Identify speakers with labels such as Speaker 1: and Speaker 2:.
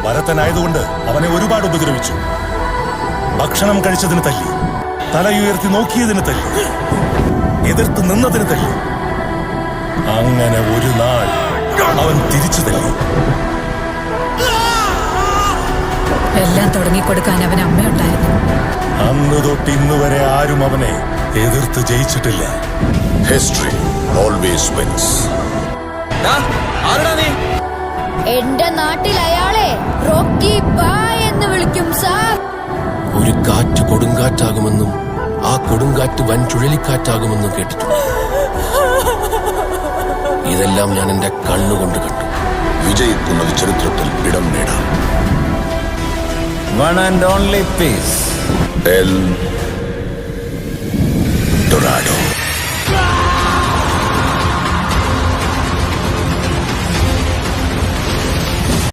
Speaker 1: ഭരതനായതുകൊണ്ട് അവനെ ഒരുപാട് ഉപദ്രവിച്ചു. ഭക്ഷണം കഴിച്ചതിന് തല്ലി, തലയുയർത്തി നോക്കിയതിന് തല്ലി, എതിർത്ത് നിന്നതിന് തല്ലി. അങ്ങനെ ഒരു നാൾ അവൻ തിരിച്ചു തല്ലി.
Speaker 2: എല്ലാം തുടങ്ങിക്കൊടുക്കാൻ അവൻ അമ്മയുണ്ടായിരുന്നു.
Speaker 1: അന്ന് തൊട്ട് ഇന്നുവരെ ആരും അവനെ എതിർത്ത് ജയിച്ചിട്ടില്ല.
Speaker 3: History always wins.
Speaker 4: എന്റെ നാട്ടിൽ അയാളെ റോക്കി ബായ് എന്ന് വിളിക്കും സാർ.
Speaker 5: ഒരു കാറ്റ് കൊടുങ്കാറ്റാകുമെന്നും ആ കൊടുങ്കാറ്റ് വൻ ചുഴലിക്കാറ്റാകുമെന്നും കേട്ടിട്ടുണ്ട്. ഇതെല്ലാം ഞാൻ എന്റെ കണ്ണുകൊണ്ട് കണ്ടു.
Speaker 3: വിജയിക്കുന്നത് ചരിത്രത്തിൽ ഇടം നേടാം.
Speaker 6: One and only piece.
Speaker 3: El Dorado.